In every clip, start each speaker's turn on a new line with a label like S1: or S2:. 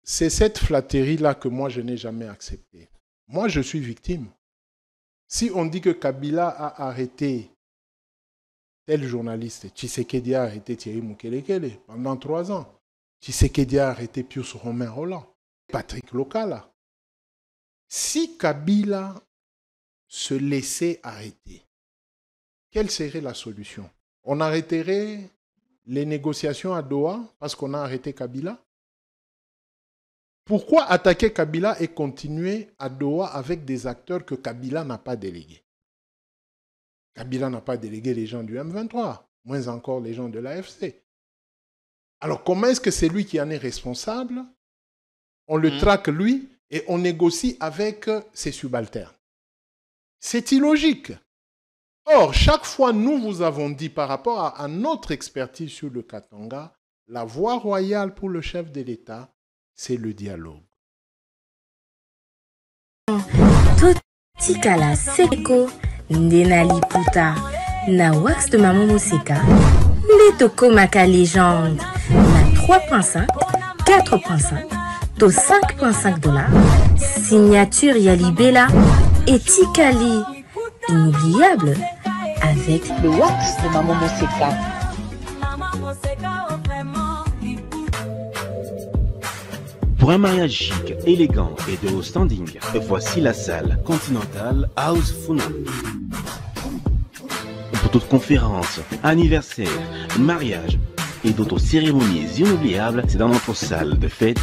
S1: c'est cette flatterie-là que moi, je n'ai jamais acceptée. Moi, je suis victime. Si on dit que Kabila a arrêté tel journaliste, Tshisekedi a arrêté Thierry Mukelekele pendant 3 ans, Tshisekedi a arrêté Pius Romain Roland, Patrick Lokala. Si Kabila se laissait arrêter, quelle serait la solution? On arrêterait les négociations à Doha parce qu'on a arrêté Kabila? Pourquoi attaquer Kabila et continuer à Doha avec des acteurs que Kabila n'a pas délégués? Kabila n'a pas délégué les gens du M23, moins encore les gens de l'AFC. Alors comment est-ce que c'est lui qui en est responsable? On le traque lui et on négocie avec ses subalternes. C'est illogique. Or, chaque fois, nous vous avons dit par rapport à notre expertise sur le Katanga, la voie royale pour le chef de l'État, c'est le dialogue.
S2: Totikala seko ndenali puta na wax de maman Moseka Letoko Maka légende na 3.5, 4.5, to 5.5 dollars. Signature Yalibela et Tikali inoubliable avec
S3: le wax de maman Moseka.
S4: Pour un mariage chic, élégant et de haut standing, voici la salle Continental House Funa. Pour toute conférence, anniversaire, mariage et d'autres cérémonies inoubliables, c'est dans notre salle de fête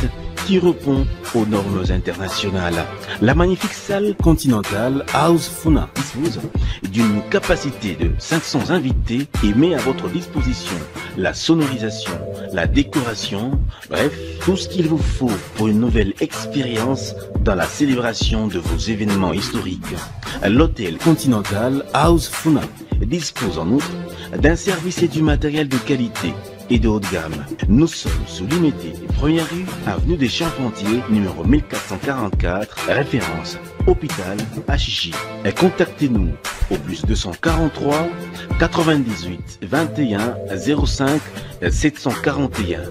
S4: qui répond aux normes internationales. La magnifique salle Continental House Funa dispose d'une capacité de 500 invités et met à votre disposition la sonorisation, la décoration, bref, tout ce qu'il vous faut pour une nouvelle expérience dans la célébration de vos événements historiques. L'hôtel Continental House Funa dispose en outre d'un service et du matériel de qualité et de haut de gamme. Nous sommes sous l'unité 1er rue, avenue des Charpentiers, numéro 1444, référence hôpital Achichi. Contactez-nous au plus 243 98 21 05 741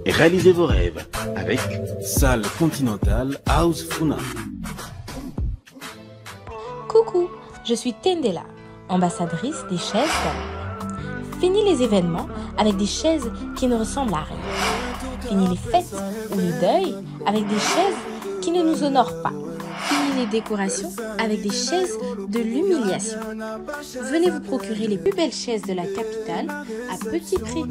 S4: et réalisez vos rêves avec Salle Continental House Funa.
S2: Coucou, je suis Tendela, ambassadrice des chaises d'amour. Fini les événements avec des chaises qui ne ressemblent à rien. Fini les fêtes ou le deuil avec des chaises qui ne nous honorent pas. Fini les décorations avec des chaises de l'humiliation. Venez vous procurer les plus belles chaises de la capitale à petit prix.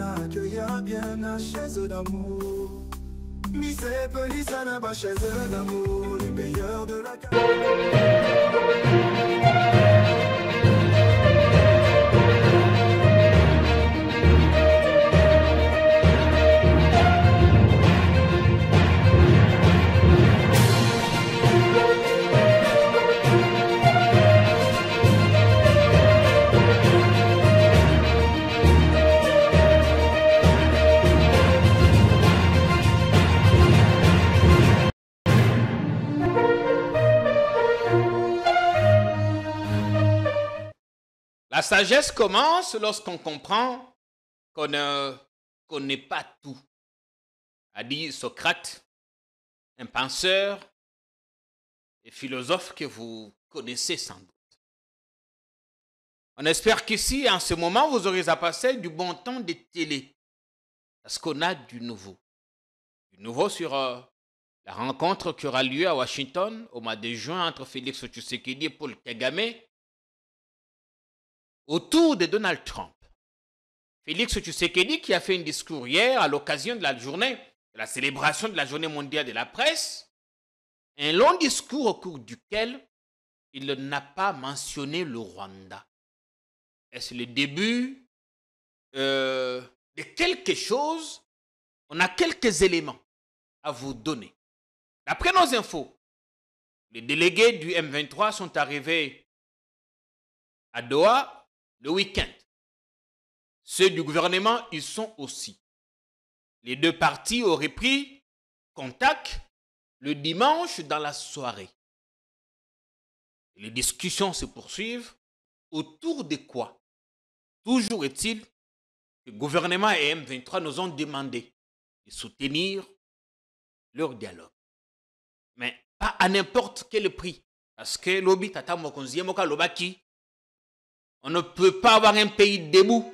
S5: La sagesse commence lorsqu'on comprend qu'on ne connaît pas tout, a dit Socrate, un penseur et philosophe que vous connaissez sans doute. On espère qu'ici, en ce moment, vous aurez à passer du bon temps de télé, parce qu'on a du nouveau. Du nouveau sur la rencontre qui aura lieu à Washington au mois de juin entre Félix Tshisekedi et Paul Kagame, autour de Donald Trump. Félix Tshisekedi qui a fait un discours hier à l'occasion de la journée, de la célébration de la journée mondiale de la presse, un long discours au cours duquel il n'a pas mentionné le Rwanda. Est-ce le début de quelque chose? On a quelques éléments à vous donner. D'après nos infos, les délégués du M23 sont arrivés à Doha le week-end. Ceux du gouvernement y sont aussi. Les deux parties auraient pris contact le dimanche dans la soirée. Les discussions se poursuivent autour de quoi? Toujours est-il que le gouvernement et M23 nous ont demandé de soutenir leur dialogue. Mais pas à n'importe quel prix. Parce que l'obi tata mokonzi moka lobaki, on ne peut pas avoir un pays debout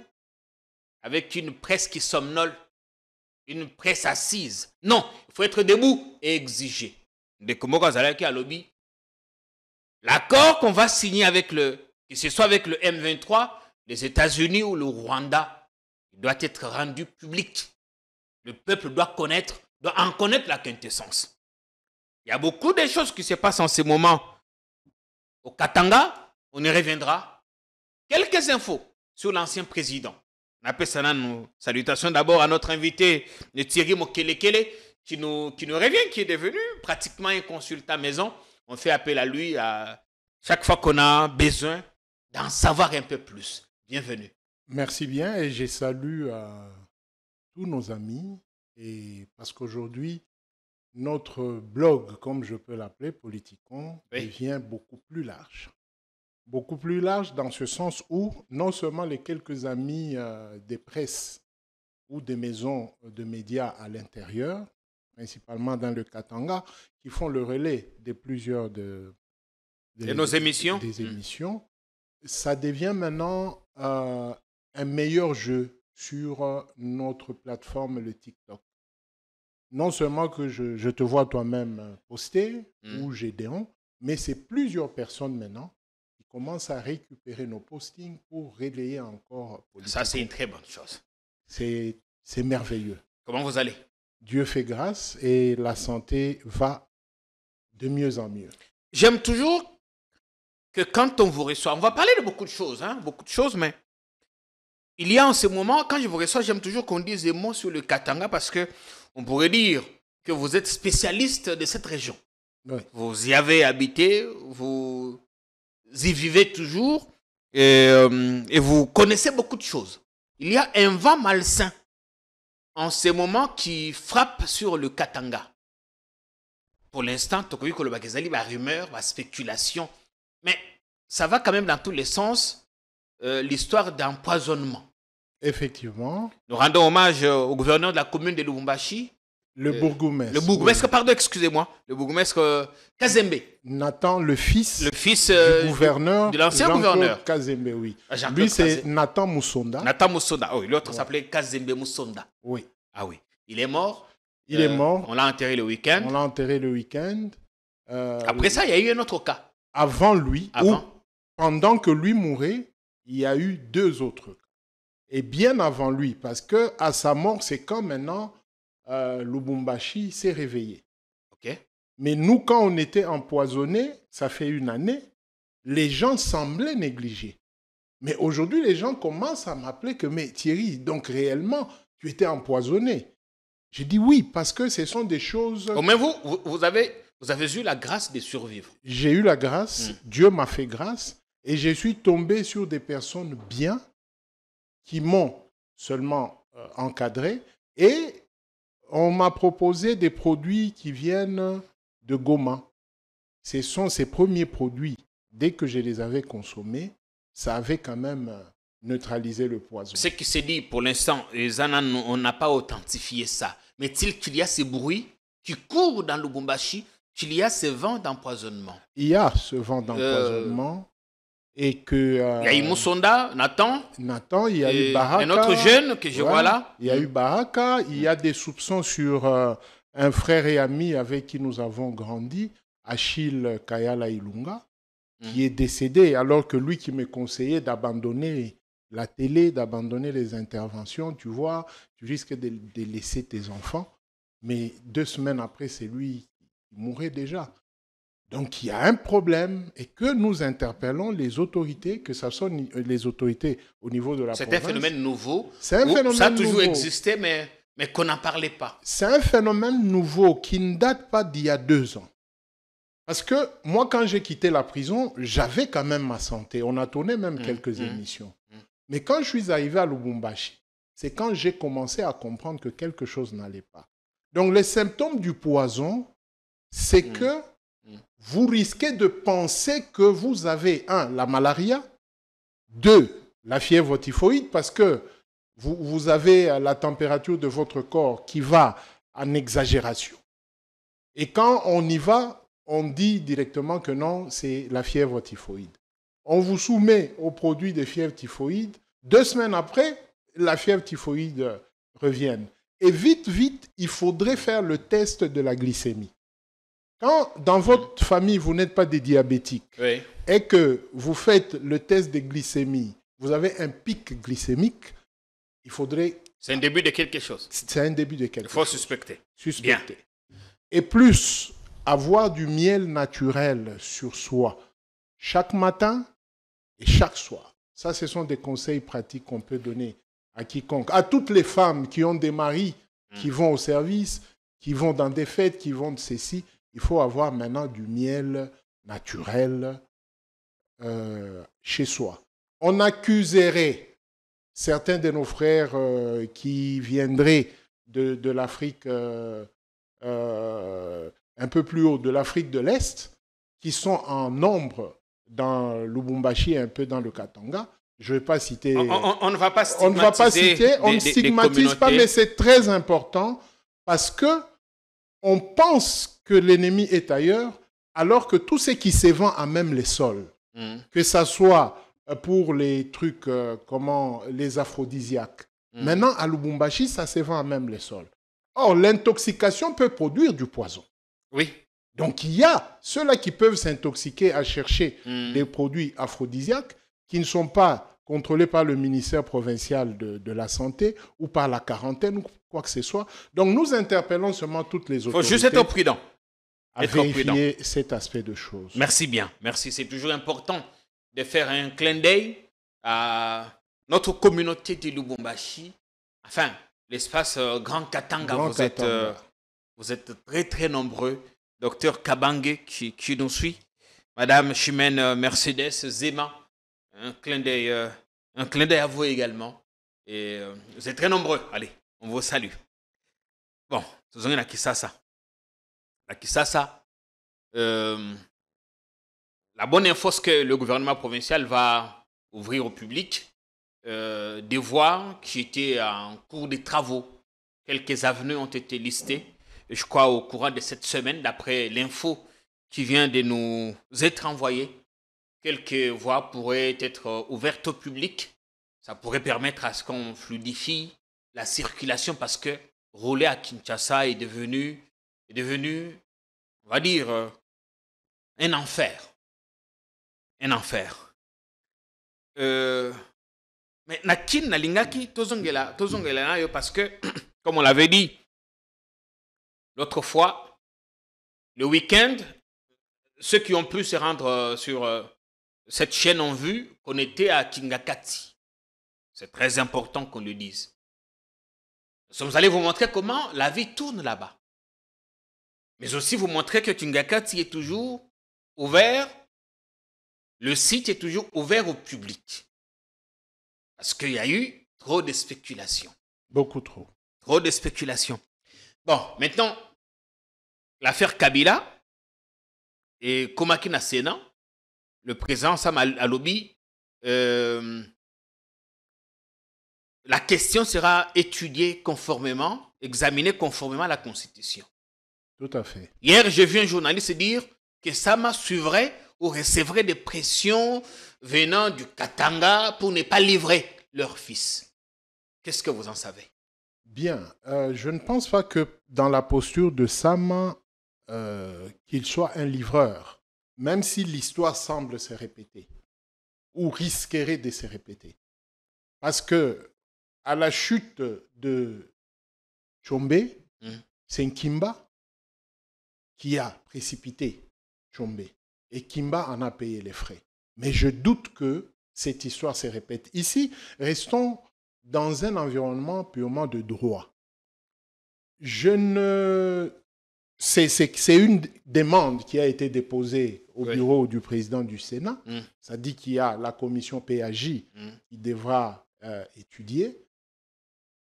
S5: avec une presse qui somnole, une presse assise. Non, il faut être debout et exiger. De Komoko Zalaki à lobby, l'accord qu'on va signer avec que ce soit avec le M23, les États-Unis ou le Rwanda, il doit être rendu public. Le peuple doit en connaître la quintessence. Il y a beaucoup de choses qui se passent en ce moment. Au Katanga, on y reviendra. Quelques infos sur l'ancien président. On appelle ça nos salutations d'abord à notre invité, Thierry Mokelekele, qui nous revient, qui est devenu pratiquement un consultant maison. On fait appel à lui à chaque fois qu'on a besoin d'en savoir un peu plus. Bienvenue.
S1: Merci bien et je salue tous nos amis. Et parce qu'aujourd'hui, notre blog, comme je peux l'appeler, Politicon, devient beaucoup plus large. Beaucoup plus large dans ce sens où non seulement les quelques amis des presses ou des maisons de médias à l'intérieur, principalement dans le Katanga, qui font le relais de plusieurs
S5: nos émissions.
S1: Des émissions, ça devient maintenant un meilleur jeu sur notre plateforme, le TikTok. Non seulement que je te vois toi-même poster ou Gédéon, mais c'est plusieurs personnes maintenant qui commencent à récupérer nos postings pour relayer encore.
S5: Ça, c'est une très bonne chose.
S1: C'est merveilleux.
S5: Comment vous allez?
S1: Dieu fait grâce et la santé va de mieux en mieux.
S5: J'aime toujours que quand on vous reçoit, on va parler de beaucoup de choses, mais il y a en ce moment, quand je vous reçois, j'aime toujours qu'on dise des mots sur le Katanga parce que on pourrait dire que vous êtes spécialiste de cette région.
S1: Oui.
S5: Vous y avez habité, vous y vivez toujours et vous connaissez beaucoup de choses. Il y a un vent malsain en ce moment qui frappe sur le Katanga. Pour l'instant, Tokoyi Kolobakezali, la rumeur, la spéculation, mais ça va quand même dans tous les sens, l'histoire d'empoisonnement.
S1: Effectivement.
S5: Nous rendons hommage au gouverneur de la commune de Lubumbashi.
S1: Le bourgmestre.
S5: Le bourgmestre, pardon, excusez-moi. Le bourgmestre Kazembe.
S1: Nathan, le fils
S5: du
S1: gouverneur.
S5: De l'ancien gouverneur.
S1: Kazembe, oui.
S5: Jean-Claude
S1: Lui, c'est
S5: Kazembe.
S1: Nathan Moussonda.
S5: Nathan Moussonda. Oh, l'autre s'appelait Kazembe Moussonda.
S1: Oui.
S5: Ah oui. Il est mort.
S1: Il est mort.
S5: On l'a enterré le week-end. Après ça, il y a eu un autre cas.
S1: Avant lui, pendant que lui mourait, il y a eu 2 autres cas. Et bien avant lui, parce qu'à sa mort, c'est quand maintenant Lubumbashi s'est réveillé.
S5: Okay.
S1: Mais nous, quand on était empoisonnés, ça fait 1 année, les gens semblaient négliger. Mais aujourd'hui, les gens commencent à m'appeler que, mais Thierry, donc réellement, tu étais empoisonné. J'ai dit oui, parce que ce sont des choses...
S5: Mais vous avez eu la grâce de survivre.
S1: J'ai eu la grâce, Dieu m'a fait grâce, et je suis tombé sur des personnes bien qui m'ont seulement encadré, et on m'a proposé des produits qui viennent de Goma. Ce sont ces premiers produits. Dès que je les avais consommés, ça avait quand même neutralisé le poison.
S5: Ce qui s'est dit pour l'instant, on n'a pas authentifié ça. Mais est-il qu'il y a ces bruits qui courent dans Lubumbashi, qu'il y a ce vent d'empoisonnement?
S1: Il y a ce vent d'empoisonnement. Et que,
S5: il y a eu Moussonda, Nathan,
S1: il y a eu Baraka.
S5: Un autre jeune que je vois là.
S1: Il y a eu Baraka. Il y a des soupçons sur un frère et ami avec qui nous avons grandi, Achille Kayala Ilunga, qui est décédé alors que lui qui me conseillait d'abandonner la télé, d'abandonner les interventions, tu vois, tu risques de laisser tes enfants. Mais 2 semaines après, c'est lui qui mourait déjà. Donc, il y a un problème et que nous interpellons les autorités, que ce soit les autorités au niveau de la province.
S5: C'est un phénomène nouveau.
S1: C'est un phénomène
S5: ça a toujours
S1: nouveau.
S5: existé, mais qu'on n'en parlait pas.
S1: C'est un phénomène nouveau qui ne date pas d'il y a 2 ans. Parce que moi, quand j'ai quitté la prison, j'avais quand même ma santé. On a tourné même quelques émissions. Mais quand je suis arrivé à Lubumbashi, c'est quand j'ai commencé à comprendre que quelque chose n'allait pas. Donc, les symptômes du poison, c'est que vous risquez de penser que vous avez, 1, la malaria, 2, la fièvre typhoïde, parce que vous avez la température de votre corps qui va en exagération. Et quand on y va, on dit directement que non, c'est la fièvre typhoïde. On vous soumet aux produits de fièvre typhoïde. 2 semaines après, la fièvre typhoïde revient. Et vite, il faudrait faire le test de la glycémie. Quand dans votre famille, vous n'êtes pas des diabétiques et que vous faites le test de glycémie, vous avez un pic glycémique, il faudrait...
S5: C'est un début de quelque chose.
S1: C'est un début de quelque chose.
S5: Il faut suspecter. Bien.
S1: Et plus, avoir du miel naturel sur soi, chaque matin et chaque soir. Ça, ce sont des conseils pratiques qu'on peut donner à quiconque. À toutes les femmes qui ont des maris, qui vont au service, qui vont dans des fêtes, qui vont de ceci. Il faut avoir maintenant du miel naturel chez soi. On accuserait certains de nos frères qui viendraient de l'Afrique un peu plus haut, de l'Afrique de l'Est, qui sont en nombre dans Lubumbashi et un peu dans le Katanga. Je ne vais pas citer...
S5: On ne va pas stigmatiser.
S1: On ne stigmatise pas, mais c'est très important parce que on pense que l'ennemi est ailleurs, alors que tout ce qui se vend a même les sols. Que ça soit pour les trucs, les aphrodisiaques. Maintenant, à Lubumbashi, ça se vend à même les sols. Or, l'intoxication peut produire du poison.
S5: Oui.
S1: Donc, il y a ceux-là qui peuvent s'intoxiquer à chercher des produits aphrodisiaques qui ne sont pas contrôlés par le ministère provincial de la Santé ou par la quarantaine ou quoi que ce soit. Donc, nous interpellons seulement toutes les autorités.
S5: Il faut juste être prudent.
S1: À vérifier cet aspect de choses.
S5: Merci bien. Merci. C'est toujours important de faire un clin d'œil à notre communauté de Lubumbashi. Enfin, l'espace Grand Katanga. Vous êtes très, très nombreux. Docteur Kabange qui nous suit. Madame Chimène Mercedes Zema. Un clin d'œil à vous également. Et vous êtes très nombreux. Allez, on vous salue. Bon, nous avons la Kisasa. La Kisasa, la bonne info, c'est que le gouvernement provincial va ouvrir au public des voies qui étaient en cours de travaux. Quelques avenues ont été listées, je crois, au courant de cette semaine, d'après l'info qui vient de nous être envoyée. Quelques voies pourraient être ouvertes au public. Ça pourrait permettre à ce qu'on fluidifie la circulation parce que rouler à Kinshasa est devenu, on va dire, un enfer. Un enfer. Mais nakin na lingaki tozongela na yo parce que, comme on l'avait dit l'autre fois, le week-end, ceux qui ont pu se rendre sur cette chaîne ont vu qu'on était à Kingakati. C'est très important qu'on le dise. Nous sommes allés vous montrer comment la vie tourne là-bas. Mais aussi vous montrer que Kingakati est toujours ouvert, le site est toujours ouvert au public. Parce qu'il y a eu trop de spéculation.
S1: Beaucoup trop.
S5: Trop de spéculation. Bon, maintenant, l'affaire Kabila et Komakina Sena, le président Sam Alobi, la question sera étudiée conformément, examinée conformément à la Constitution.
S1: Tout à fait.
S5: Hier, j'ai vu un journaliste dire que Sama suivrait ou recevrait des pressions venant du Katanga pour ne pas livrer leur fils. Qu'est-ce que vous en savez?
S1: Bien, je ne pense pas que dans la posture de Sama, qu'il soit un livreur, même si l'histoire semble se répéter, ou risquerait de se répéter. Parce que à la chute de Tshombe, c'est Nkimba qui a précipité Tshombe. Et Kimba en a payé les frais. Mais je doute que cette histoire se répète. Ici, restons dans un environnement purement de droit. C'est une demande qui a été déposée au bureau du président du Sénat. Ça dit qu'il y a la commission PAJ qui devra étudier.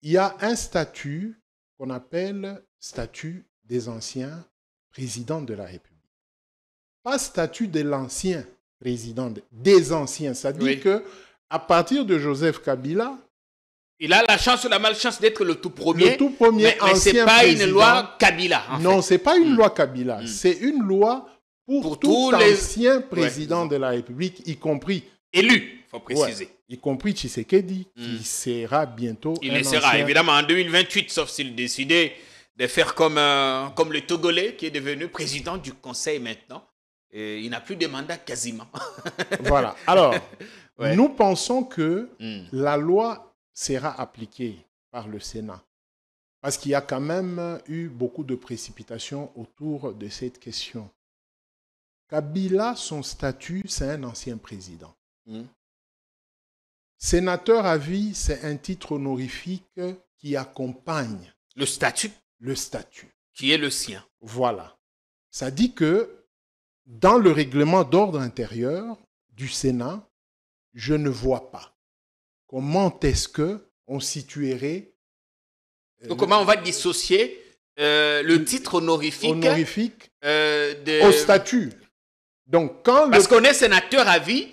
S1: Il y a un statut qu'on appelle statut des anciens présidents de la République. Pas statut de l'ancien président, des anciens. Ça dit que à partir de Joseph Kabila,
S5: Il a la chance ou la malchance d'être le tout premier.
S1: Le tout premier
S5: mais ce n'est
S1: ancien
S5: pas
S1: président.
S5: une loi Kabila.
S1: Non, ce n'est pas une loi Kabila. C'est une loi pour tout ancien président de la République, y compris...
S5: Élu, il faut préciser.
S1: Y compris Tshisekedi, qui sera bientôt
S5: Il le sera, évidemment, en 2028, sauf s'il décidait de faire comme le Togolais, qui est devenu président du Conseil maintenant. Et il n'a plus de mandat quasiment.
S1: Voilà. Alors, nous pensons que la loi sera appliquée par le Sénat. Parce qu'il y a quand même eu beaucoup de précipitations autour de cette question. Kabila, son statut, c'est un ancien président. Sénateur à vie, c'est un titre honorifique qui accompagne
S5: le statut.
S1: Le statut.
S5: Qui est le sien.
S1: Voilà. Ça dit que dans le règlement d'ordre intérieur du Sénat, je ne vois pas comment est-ce qu'on situerait...
S5: Donc comment on va dissocier le titre honorifique
S1: au statut. Donc,
S5: parce qu'on est sénateur à vie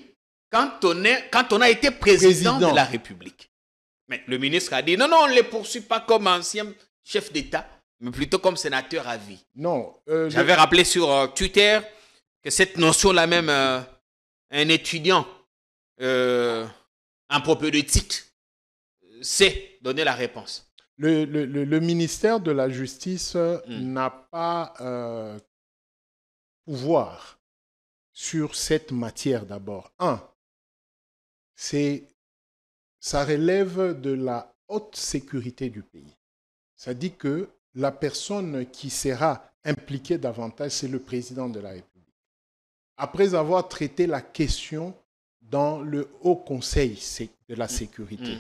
S5: quand on a été président de la République. Mais le ministre a dit non, on ne les poursuit pas comme ancien chef d'État, mais plutôt comme sénateur à vie.
S1: Non.
S5: J'avais rappelé sur Twitter que cette notion-là même, un étudiant en propos de titre sait donner la réponse.
S1: Le ministère de la Justice n'a pas pouvoir sur cette matière d'abord. Ça relève de la haute sécurité du pays. Ça dit que la personne qui sera impliquée davantage, c'est le président de la République. Après avoir traité la question dans le Haut Conseil de la sécurité,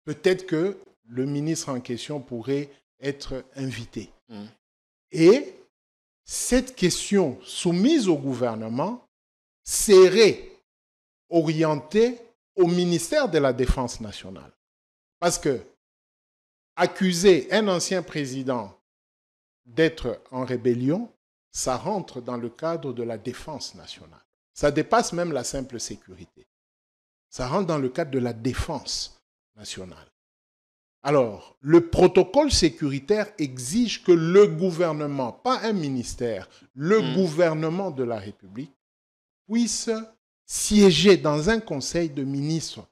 S1: peut-être que le ministre en question pourrait être invité. Et cette question soumise au gouvernement serait orientée au ministère de la Défense nationale. Parce que accuser un ancien président d'être en rébellion, ça rentre dans le cadre de la défense nationale. Ça dépasse même la simple sécurité. Ça rentre dans le cadre de la défense nationale. Alors, le protocole sécuritaire exige que le gouvernement, pas un ministère, le gouvernement de la République puisse siéger dans un conseil de ministres.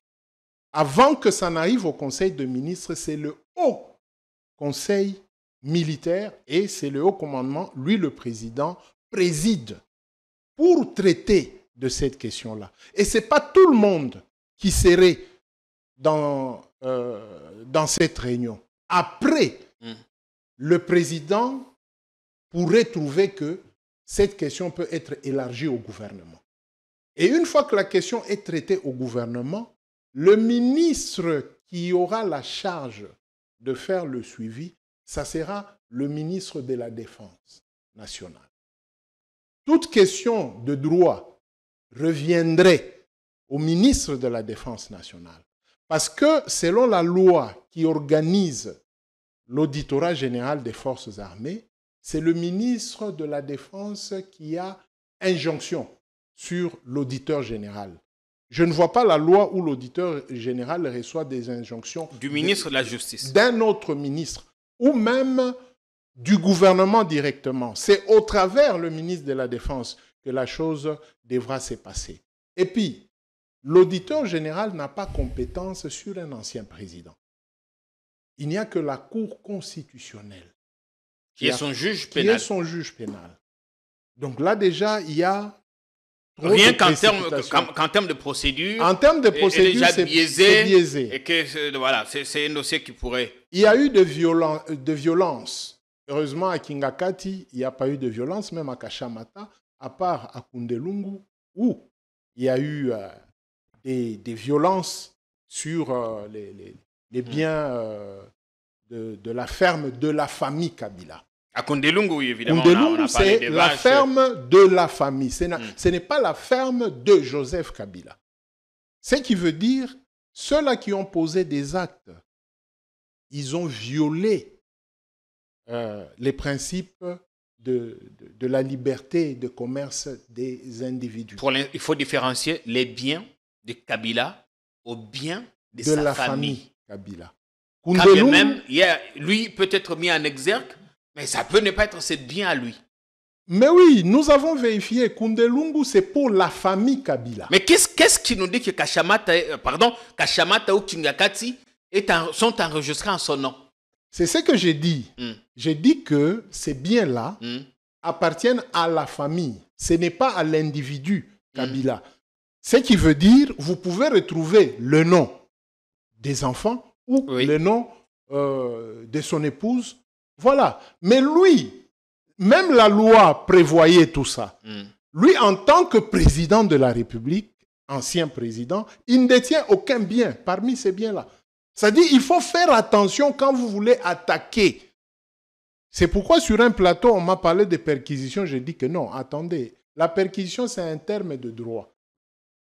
S1: Avant que ça n'arrive au conseil de ministres, c'est le haut conseil militaire et c'est le haut commandement, lui le président, préside pour traiter de cette question-là. Et ce n'est pas tout le monde qui serait dans cette réunion. Après, le président pourrait trouver que cette question peut être élargie au gouvernement. Et une fois que la question est traitée au gouvernement, le ministre qui aura la charge de faire le suivi, ça sera le ministre de la Défense nationale. Toute question de droit reviendrait au ministre de la Défense nationale. Parce que selon la loi qui organise l'auditorat général des forces armées, c'est le ministre de la Défense qui a injonction sur l'auditeur général. Je ne vois pas la loi où l'auditeur général reçoit des injonctions
S5: du ministre de la Justice,
S1: d'un autre ministre, ou même du gouvernement directement. C'est au travers le ministre de la Défense que la chose devra se passer. Et puis, l'auditeur général n'a pas compétence sur un ancien président. Il n'y a que la Cour constitutionnelle
S5: qui est son juge pénal.
S1: Qui est son juge pénal. Donc là, déjà, il y a
S5: rien qu'en termes de procédure.
S1: En termes de procédure, c'est biaisé.
S5: Et que voilà, c'est un dossier qui pourrait...
S1: Il y a eu de violence. Heureusement, à Kingakati, il n'y a pas eu de violence, même à Kashamata, à part à Kundelungu, où il y a eu des violences sur les biens de la ferme de la famille Kabila.
S5: À Kundelungu, évidemment,
S1: Kundelungu, c'est la ferme de la famille. Ce n'est pas la ferme de Joseph Kabila. Ce qui veut dire, ceux-là qui ont posé des actes, ils ont violé les principes de la liberté de commerce des individus.
S5: Il faut différencier les biens de Kabila aux biens de sa
S1: la
S5: famille
S1: Kabila. Koundé
S5: Quand bien
S1: Lungu,
S5: même, lui peut être mis en exergue, mais ça peut ne pas être c'est bien à lui.
S1: mais oui, nous avons vérifié. Koundé Lungu, c'est pour la famille Kabila.
S5: Mais qu'est-ce qui nous dit que Kashamata ou Kingakati sont enregistrés en son nom?
S1: C'est ce que j'ai dit. J'ai dit que ces biens-là appartiennent à la famille. Ce n'est pas à l'individu Kabila. Ce qui veut dire, vous pouvez retrouver le nom des enfants ou le nom de son épouse. Voilà. Mais lui, même la loi prévoyait tout ça. Lui, en tant que président de la République, ancien président, il ne détient aucun bien parmi ces biens-là. C'est-à-dire qu'il faut faire attention quand vous voulez attaquer. C'est pourquoi sur un plateau, on m'a parlé de perquisition. J'ai dit que non, attendez. La perquisition, c'est un terme de droit.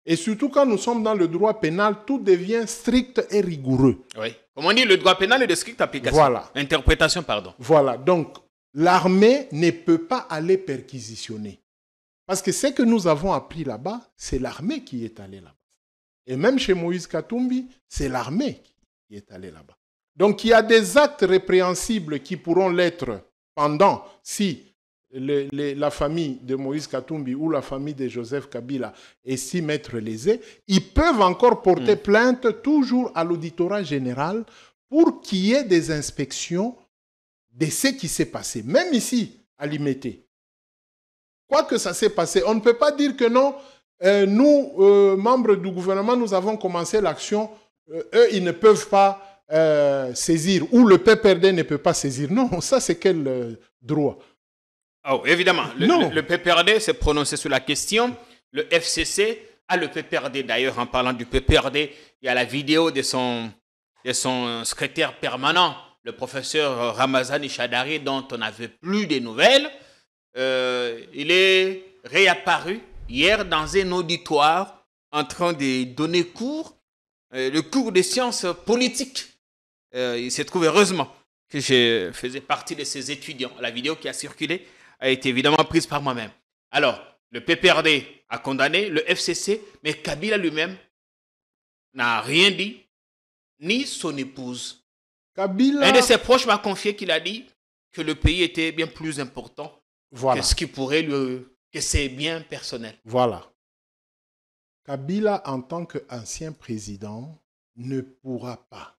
S1: Et surtout quand nous sommes dans le droit pénal, tout devient strict et rigoureux.
S5: Oui. Comme on dit, le droit pénal est de stricte application.
S1: Voilà.
S5: Interprétation, pardon.
S1: Voilà. Donc, l'armée ne peut pas aller perquisitionner. Parce que ce que nous avons appris là-bas, c'est l'armée qui est allée là-bas. Et même chez Moïse Katumbi, c'est l'armée qui est allée là-bas. Donc, il y a des actes répréhensibles qui pourront l'être pendant, si la famille de Moïse Katumbi ou la famille de Joseph Kabila estime être lésée, ils peuvent encore porter plainte toujours à l'auditorat général pour qu'il y ait des inspections de ce qui s'est passé. Même ici, à Limete. Quoi que ça s'est passé, on ne peut pas dire que non, nous, membres du gouvernement, nous avons commencé l'action, eux, ils ne peuvent pas saisir, ou le PPRD ne peut pas saisir. Non, ça c'est quel droit?
S5: Oh, évidemment, le PPRD s'est prononcé sur la question. Le FCC a le PPRD. D'ailleurs, en parlant du PPRD, il y a la vidéo de son secrétaire permanent, le professeur Ramazani Chadari, dont on n'avait plus de nouvelles. Il est réapparu hier dans un auditoire en train de donner cours, le cours de sciences politiques. Il se trouve heureusement que je faisais partie de ces étudiants. La vidéo qui a circulé a été évidemment prise par moi-même. Alors, le PPRD a condamné le FCC, mais Kabila lui-même n'a rien dit, ni son épouse.
S1: Kabila...
S5: Un de ses proches m'a confié qu'il a dit que le pays était bien plus important que ce qui pourrait que ses biens personnels.
S1: Voilà. Kabila, en tant qu'ancien président, ne pourra pas.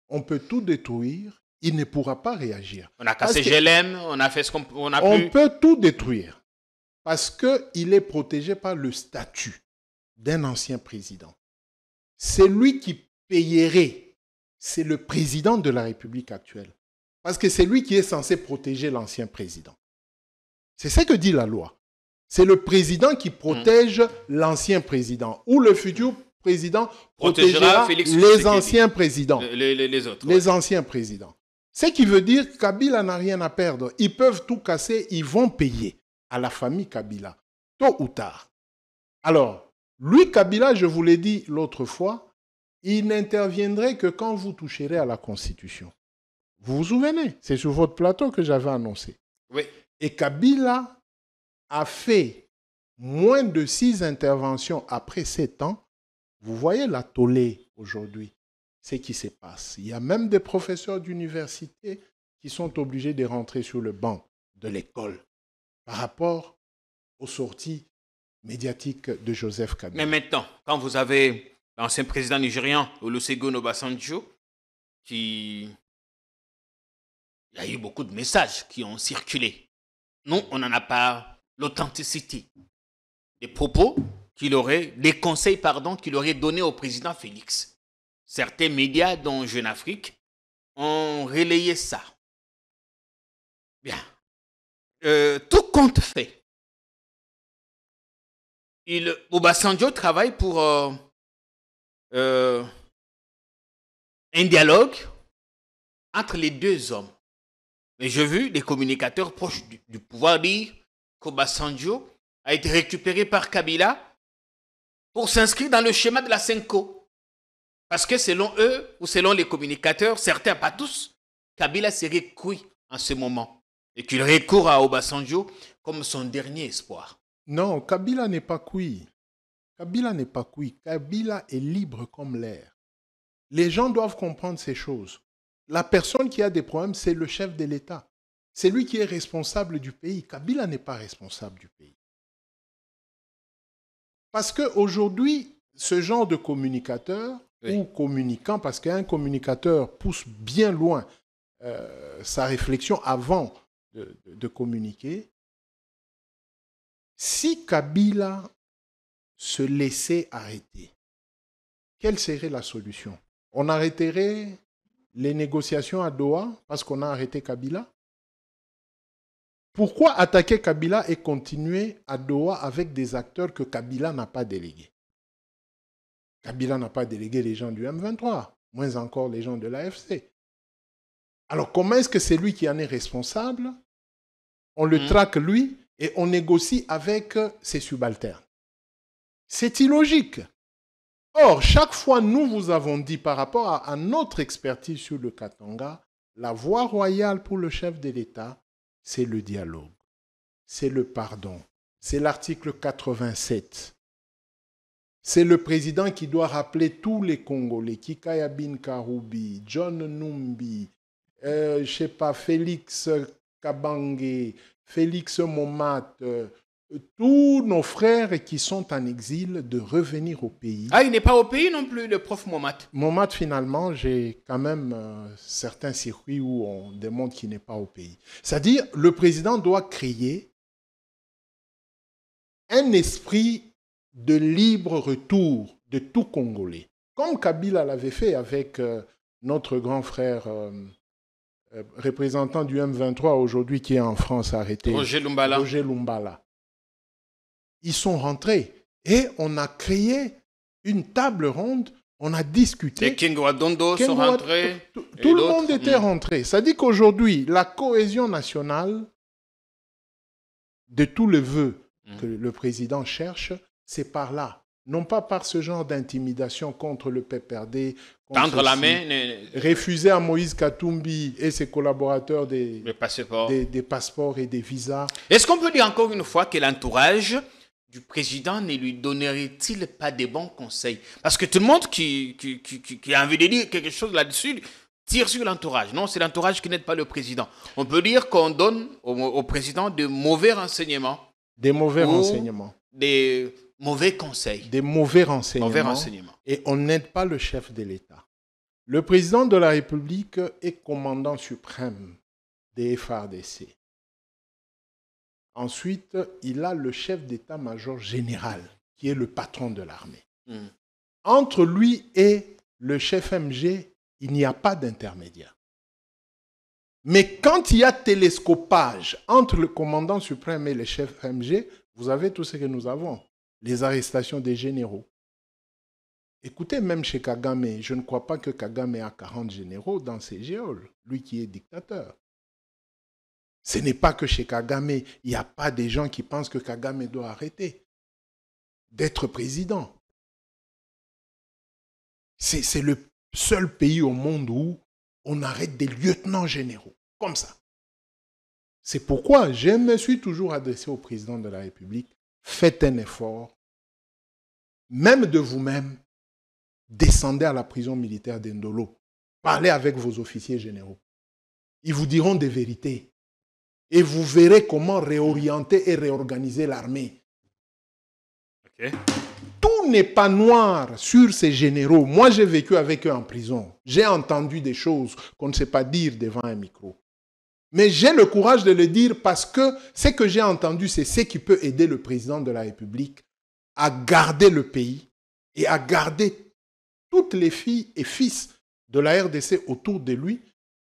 S1: On peut tout détruire, il ne pourra pas réagir.
S5: On a cassé GLM, on a fait ce qu'on a pu.
S1: On peut tout détruire parce qu'il est protégé par le statut d'un ancien président. C'est lui qui payerait, c'est le président de la République actuelle. Parce que c'est lui qui est censé protéger l'ancien président. C'est ce que dit la loi. C'est le président qui protège l'ancien président ou le futur président protégera les anciens présidents.
S5: Les autres.
S1: Les anciens présidents. Ce qui veut dire que Kabila n'a rien à perdre. Ils peuvent tout casser, ils vont payer à la famille Kabila, tôt ou tard. Alors, lui, Kabila, je vous l'ai dit l'autre fois, il n'interviendrait que quand vous toucherez à la Constitution. Vous vous souvenez? C'est sur votre plateau que j'avais annoncé.
S5: Oui.
S1: Et Kabila a fait moins de 6 interventions après 7 ans. Vous voyez la tollée aujourd'hui, ce qui se passe. Il y a même des professeurs d'université qui sont obligés de rentrer sur le banc de l'école par rapport aux sorties médiatiques de Joseph Kabila.
S5: Mais maintenant, quand vous avez l'ancien président nigérian, Olusegun Obasanjo, il y a eu beaucoup de messages qui ont circulé. Nous, on n'en a pas l'authenticité des propos des conseils qu'il aurait donnés au président Félix. Certains médias, dont Jeune Afrique, ont relayé ça. Bien. Tout compte fait. Obasanjo travaille pour un dialogue entre les deux hommes. Mais j'ai vu des communicateurs proches du pouvoir dire qu'Obasanjo a été récupéré par Kabila pour s'inscrire dans le schéma de la Senko. Parce que selon eux, ou selon les communicateurs, certains, pas tous, Kabila serait cuit en ce moment. Et qu'il recourt à Obasanjo comme son dernier espoir.
S1: Non, Kabila n'est pas cuit. Kabila n'est pas cuit. Kabila est libre comme l'air. Les gens doivent comprendre ces choses. la personne qui a des problèmes, c'est le chef de l'État. C'est lui qui est responsable du pays. Kabila n'est pas responsable du pays. Parce qu'aujourd'hui, ce genre de communicateur ou communicant, parce qu'un communicateur pousse bien loin sa réflexion avant de communiquer, si Kabila se laissait arrêter, quelle serait la solution? On arrêterait les négociations à Doha parce qu'on a arrêté Kabila? Pourquoi attaquer Kabila et continuer à Doha avec des acteurs que Kabila n'a pas délégués? Kabila n'a pas délégué les gens du M23, moins encore les gens de l'AFC. Alors comment est-ce que c'est lui qui en est responsable? On le traque lui et on négocie avec ses subalternes. C'est illogique. Or, chaque fois, nous vous avons dit par rapport à notre expertise sur le Katanga, la voie royale pour le chef de l'État, c'est le dialogue, c'est le pardon, c'est l'article 87. C'est le président qui doit rappeler tous les Congolais, Kikaya Bin Karoubi, John Numbi, je sais pas, Félix Kabange, Félix Momat, tous nos frères qui sont en exil de revenir au pays.
S5: Ah, il n'est pas au pays non plus, le prof Momat.
S1: Momat, finalement, j'ai quand même certains circuits où on démontre qu'il n'est pas au pays. C'est-à-dire, le président doit créer un esprit de libre retour de tout Congolais. Comme Kabila l'avait fait avec notre grand frère représentant du M23 aujourd'hui qui est en France arrêté.
S5: Roger Lumbala.
S1: Roger Lumbala. Ils sont rentrés et on a créé une table ronde, on a discuté.
S5: Les King Wadondo sont rentrés.
S1: Tout le monde était rentré. Ça dit qu'aujourd'hui, la cohésion nationale de tous les vœux que le président cherche, c'est par là. Non pas par ce genre d'intimidation contre le PPRD.
S5: Tendre la main.
S1: Refuser à Moïse Katumbi et ses collaborateurs des passeports et des visas.
S5: Est-ce qu'on peut dire encore une fois que l'entourage du président ne lui donnerait-il pas des bons conseils? Parce que tout le monde qui a envie de dire quelque chose là-dessus tire sur l'entourage. Non, c'est l'entourage qui n'aide pas le président. On peut dire qu'on donne au président de mauvais renseignements.
S1: Des mauvais renseignements.
S5: Des mauvais conseils.
S1: Des mauvais renseignements. Et on n'aide pas le chef de l'État. Le président de la République est commandant suprême des FARDC. Ensuite, il a le chef d'état-major général, qui est le patron de l'armée. Entre lui et le chef MG, il n'y a pas d'intermédiaire. Mais quand il y a télescopage entre le commandant suprême et le chef MG, vous avez tout ce que nous avons. Les arrestations des généraux. Écoutez, même chez Kagame, je ne crois pas que Kagame a 40 généraux dans ses géoles, lui qui est dictateur. Ce n'est pas que chez Kagame, il n'y a pas des gens qui pensent que Kagame doit arrêter d'être président. C'est le seul pays au monde où on arrête des lieutenants généraux, comme ça. C'est pourquoi je me suis toujours adressé au président de la République. Faites un effort, même de vous-même, descendez à la prison militaire d'Indolo, parlez avec vos officiers généraux. Ils vous diront des vérités. Et vous verrez comment réorienter et réorganiser l'armée.
S5: Okay.
S1: Tout n'est pas noir sur ces généraux. Moi, j'ai vécu avec eux en prison. J'ai entendu des choses qu'on ne sait pas dire devant un micro. Mais j'ai le courage de le dire parce que ce que j'ai entendu, c'est ce qui peut aider le président de la République à garder le pays et à garder toutes les filles et fils de la RDC autour de lui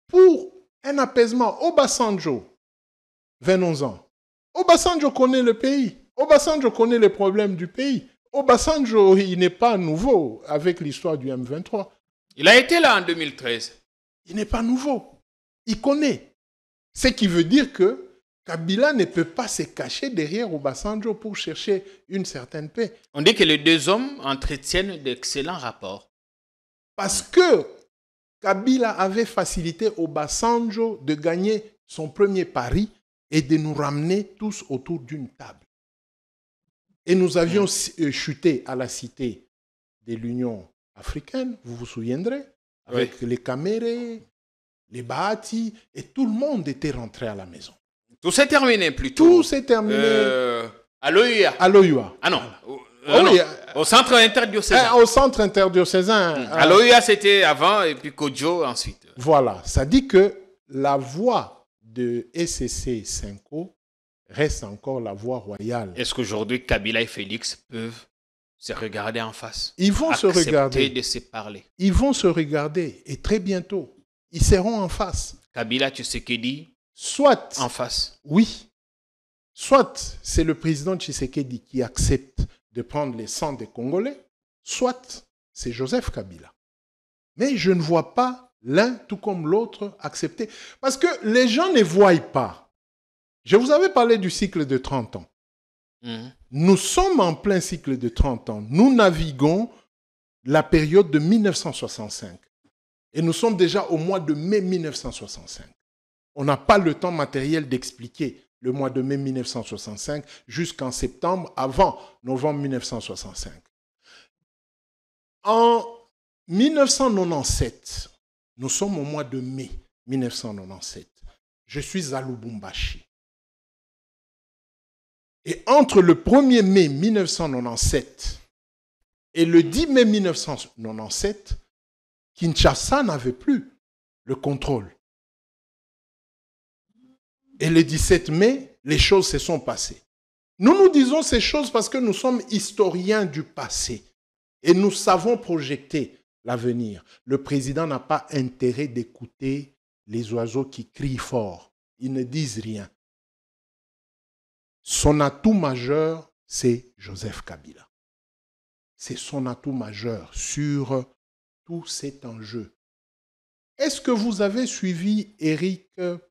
S1: pour un apaisement. Obasanjo, 21 ans. Obasanjo connaît le pays. Obasanjo connaît les problèmes du pays. Obasanjo, il n'est pas nouveau avec l'histoire du M23.
S5: Il a été là en 2013.
S1: Il n'est pas nouveau. Il connaît. Ce qui veut dire que Kabila ne peut pas se cacher derrière Obasanjo pour chercher une certaine paix.
S5: On dit que les deux hommes entretiennent d'excellents rapports.
S1: Parce que Kabila avait facilité Obasanjo de gagner son premier pari et de nous ramener tous autour d'une table. Et nous avions chuté à la cité de l'Union africaine, vous vous souviendrez, avec les Camérés, les Bahati, et tout le monde était rentré à la maison.
S5: Tout s'est terminé plutôt.
S1: Tout s'est terminé
S5: à l'OUA.
S1: à l'OUA.
S5: Ah non.
S1: Oui,
S5: au centre interdiocésain.
S1: Au centre interdiocésain.
S5: À l'OUA, c'était avant et puis Kodjo ensuite.
S1: Voilà. Ça dit que la voix de SCC 5O reste encore la voix royale.
S5: Est-ce qu'aujourd'hui, Kabila et Félix peuvent se regarder en face?
S1: Ils vont se regarder.
S5: Accepter de se parler.
S1: Ils vont se regarder et très bientôt, ils seront en face.
S5: Kabila Tshisekedi
S1: Soit,
S5: en face.
S1: oui, soit c'est le président Tshisekedi qui accepte de prendre les sangs des Congolais, soit c'est Joseph Kabila. Mais je ne vois pas l'un tout comme l'autre accepter. Parce que les gens ne voient pas. Je vous avais parlé du cycle de 30 ans. Nous sommes en plein cycle de 30 ans. Nous naviguons la période de 1965. Et nous sommes déjà au mois de mai 1965. On n'a pas le temps matériel d'expliquer le mois de mai 1965 jusqu'en septembre, avant novembre 1965. En 1997, nous sommes au mois de mai 1997. Je suis à Lubumbashi. Et entre le 1er mai 1997 et le 10 mai 1997, Kinshasa n'avait plus le contrôle. Et le 17 mai, les choses se sont passées. Nous nous disons ces choses parce que nous sommes historiens du passé et nous savons projeter l'avenir. Le président n'a pas intérêt d'écouter les oiseaux qui crient fort. Ils ne disent rien. Son atout majeur, c'est Joseph Kabila. C'est son atout majeur sur tout cet enjeu. Est-ce que vous avez suivi Eric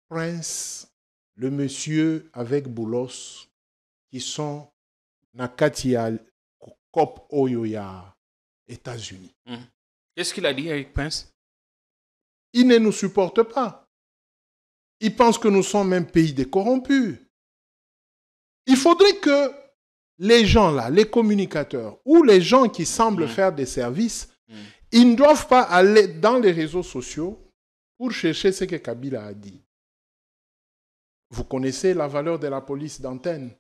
S1: Prince, le monsieur avec Boulos, qui sont Nakatia Kop Oyoya, États-Unis?
S5: Qu'est-ce qu'il a dit, Eric Prince?
S1: Il ne nous supporte pas. Il pense que nous sommes un pays de corrompus. Il faudrait que les gens là, les communicateurs ou les gens qui semblent faire des services, ils ne doivent pas aller dans les réseaux sociaux pour chercher ce que Kabila a dit. Vous connaissez la valeur de la police d'antenne.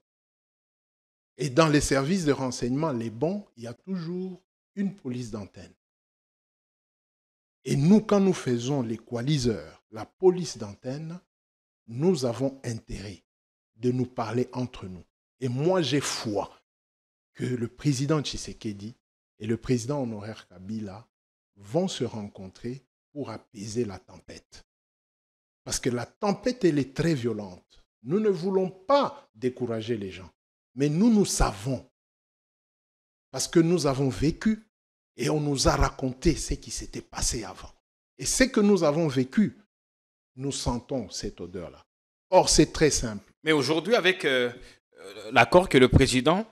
S1: Et dans les services de renseignement, les bons, il y a toujours une police d'antenne. Et nous, quand nous faisons les coaliseurs, la police d'antenne, nous avons intérêt de nous parler entre nous. Et moi, j'ai foi que le président Tshisekedi et le président honoraire Kabila vont se rencontrer pour apaiser la tempête. Parce que la tempête, elle est très violente. Nous ne voulons pas décourager les gens. Mais nous savons. Parce que nous avons vécu et on nous a raconté ce qui s'était passé avant. Et ce que nous avons vécu, nous sentons cette odeur-là. Or, c'est très simple.
S5: Mais aujourd'hui, avec l'accord que le président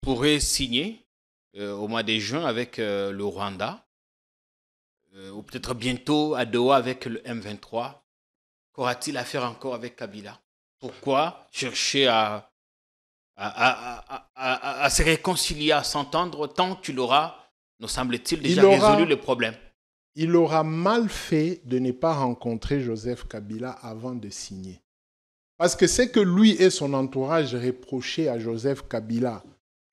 S5: pourrait signer au mois de juin avec le Rwanda, ou peut-être bientôt à Doha avec le M23, qu'aura-t-il à faire encore avec Kabila? Pourquoi chercher à se réconcilier, à s'entendre tant qu'il aura, nous semble-t-il, déjà résolu le problème?
S1: Il aura mal fait de ne pas rencontrer Joseph Kabila avant de signer. Parce que c'est que lui et son entourage reprochaient à Joseph Kabila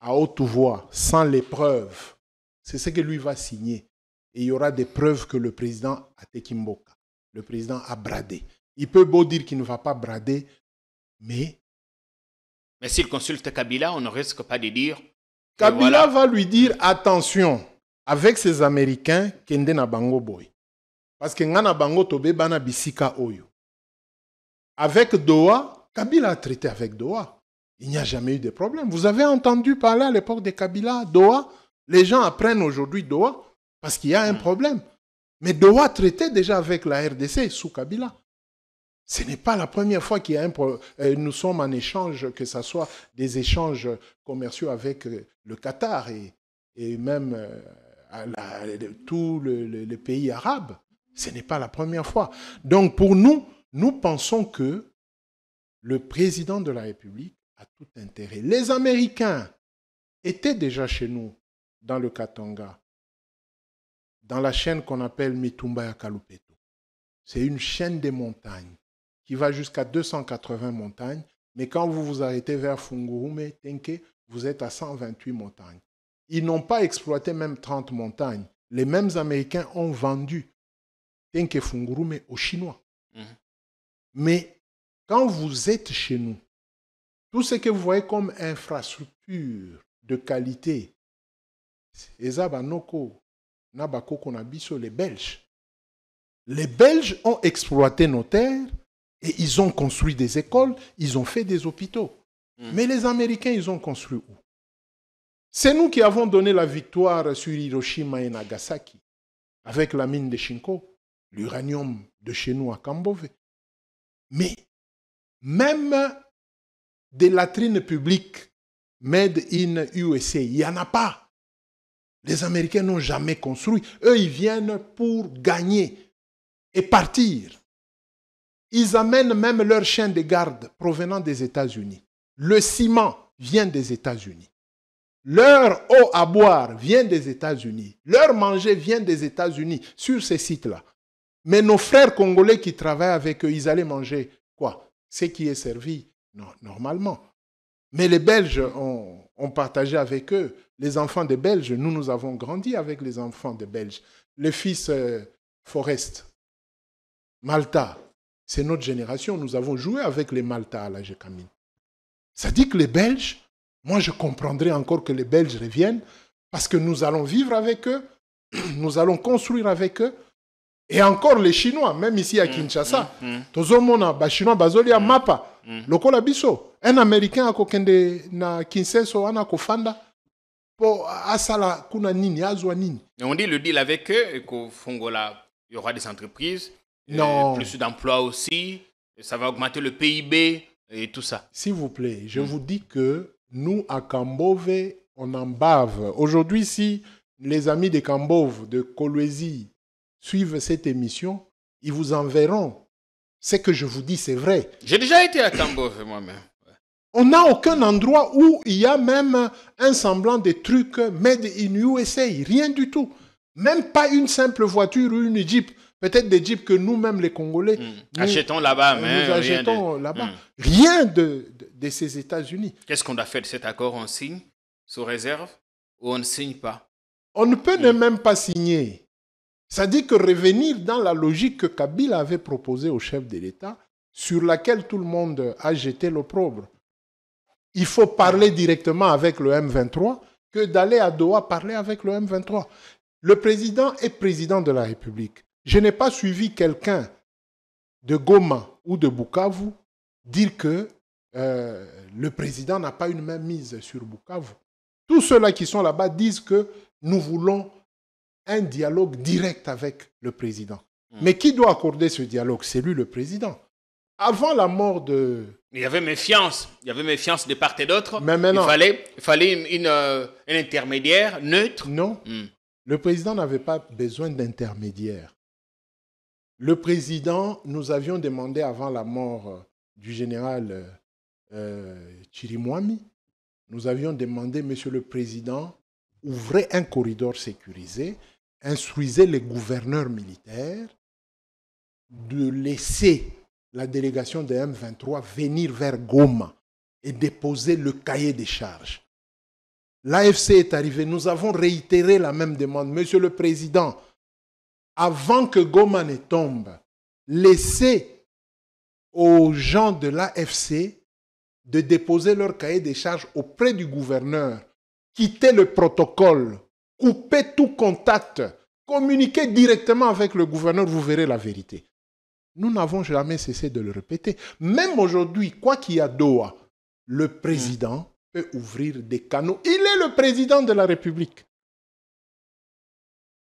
S1: à haute voix, sans les preuves, c'est ce que lui va signer. Et il y aura des preuves que le président a Tekimboka, le président a bradé. Il peut beau dire qu'il ne va pas brader, mais
S5: s'il consulte Kabila, on ne risque pas de dire...
S1: Kabila va lui dire, attention, avec ces Américains, kende na bango boy. Parce que ngana bango tobe bana bisika oyo. Avec Doha, Kabila a traité avec Doha. Il n'y a jamais eu de problème. Vous avez entendu parler à l'époque de Kabila, Doha? Les gens apprennent aujourd'hui Doha parce qu'il y a un problème. Mais Doha traitait déjà avec la RDC sous Kabila. Ce n'est pas la première fois qu'il y a un problème. Nous sommes en échange, que ce soit des échanges commerciaux avec le Qatar et même tous les pays arabes. Ce n'est pas la première fois. Donc pour nous, nous pensons que le président de la République a tout intérêt. Les Américains étaient déjà chez nous, dans le Katanga, dans la chaîne qu'on appelle Mitumba ya Kalupeto. c'est une chaîne de montagnes qui va jusqu'à 280 montagnes. Mais quand vous vous arrêtez vers Fungurume, Tenke, vous êtes à 128 montagnes. Ils n'ont pas exploité même 30 montagnes. Les mêmes Américains ont vendu Tenke Fungurume aux Chinois. Mais quand vous êtes chez nous, tout ce que vous voyez comme infrastructure de qualité, les Belges. Les Belges ont exploité nos terres et ils ont construit des écoles, ils ont fait des hôpitaux. Mais les Américains, ils ont construit où? C'est nous qui avons donné la victoire sur Hiroshima et Nagasaki avec la mine de Shinko, l'uranium de chez nous à Kambove. Mais même des latrines publiques made in USA, il n'y en a pas. Les Américains n'ont jamais construit. Eux, ils viennent pour gagner et partir. Ils amènent même leurs chiens de garde provenant des États-Unis. Le ciment vient des États-Unis. Leur eau à boire vient des États-Unis. Leur manger vient des États-Unis sur ces sites-là. Mais nos frères congolais qui travaillent avec eux, ils allaient manger quoi? Ce qui est servi normalement. Mais les Belges ont partagé avec eux. Les enfants des Belges, nous avons grandi avec les enfants des Belges. Les fils Forest, Malta, c'est notre génération. Nous avons joué avec les Malta à la Gécamine. Ça dit que les Belges, moi je comprendrais encore que les Belges reviennent parce que nous allons vivre avec eux, nous allons construire avec eux. Et encore les Chinois, même ici à Kinshasa, tozomona ba Chinois bazoli ya mapa, lokola biso, un Américain akokende na Kinshasa ana kofanda po asala kuna nini azwa nini.
S5: On dit le deal avec eux et qu'au Fongola, il y aura des entreprises, plus d'emplois aussi, ça va augmenter le PIB et tout ça.
S1: S'il vous plaît, je vous dis que nous à Kambove, on en bave. Aujourd'hui, si les amis de Kambove, de Kolwezi, suivent cette émission, ils vous enverront. Ce que je vous dis, c'est vrai.
S5: J'ai déjà été à Kambove moi-même.
S1: On n'a aucun endroit où il y a même un semblant de trucs made in USA. Rien du tout. Même pas une simple voiture ou une Jeep. Peut-être des Jeeps que nous-mêmes, les Congolais,
S5: achetons là-bas.
S1: Nous achetons là-bas. Rien de ces États-Unis.
S5: Qu'est-ce qu'on a fait de cet accord? On signe sous réserve ou on ne signe pas?
S1: On ne peut même pas signer. Ça dit que revenir dans la logique que Kabila avait proposée au chef de l'État, sur laquelle tout le monde a jeté l'opprobre. Il faut parler directement avec le M23 que d'aller à Doha parler avec le M23. Le président est président de la République. Je n'ai pas suivi quelqu'un de Goma ou de Bukavu dire que le président n'a pas une main mise sur Bukavu. Tous ceux-là qui sont là-bas disent que nous voulons un dialogue direct avec le président. Mais qui doit accorder ce dialogue? C'est lui le président. Avant la mort de...
S5: Il y avait méfiance. Il y avait méfiance de part et d'autre.
S1: Mais maintenant...
S5: Il fallait un intermédiaire neutre.
S1: Non. Le président n'avait pas besoin d'intermédiaire. Le président, nous avions demandé avant la mort du général Chirimwami, nous avions demandé, Monsieur le Président, ouvrez un corridor sécurisé, instruisez les gouverneurs militaires de laisser la délégation de M23 venir vers Goma et déposer le cahier des charges. L'AFC est arrivé, nous avons réitéré la même demande. Monsieur le Président, avant que Goma ne tombe, laissez aux gens de l'AFC de déposer leur cahier des charges auprès du gouverneur, quittez le protocole, coupez tout contact, communiquez directement avec le gouverneur, vous verrez la vérité. Nous n'avons jamais cessé de le répéter. Même aujourd'hui, quoi qu'il y a Doha, le président peut ouvrir des canaux. Il est le président de la République.